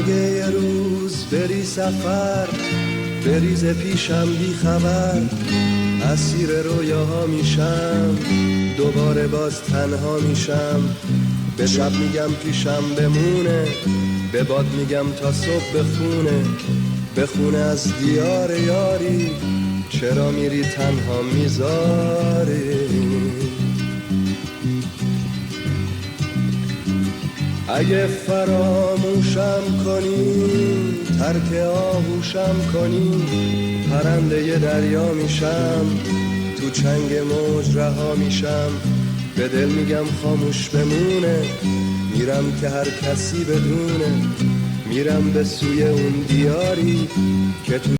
اگه یه روز بری سفر، بریز پیشم بی خبر، اسیر رویاها میشم، دوباره باز تنها میشم. به شب میگم پیشم بمونه، به باد میگم تا صبح بخونه از دیار یاری، چرا میری تنها میذاری. اگه فراموشم کنی، ترک آغوشم کنی، پرنده ی دریا میشم، تو چنگ موج رها میشم. به دل میگم خاموش بمونه، میرم که هر کسی بدونه، میرم به سوی اون دیاری که تو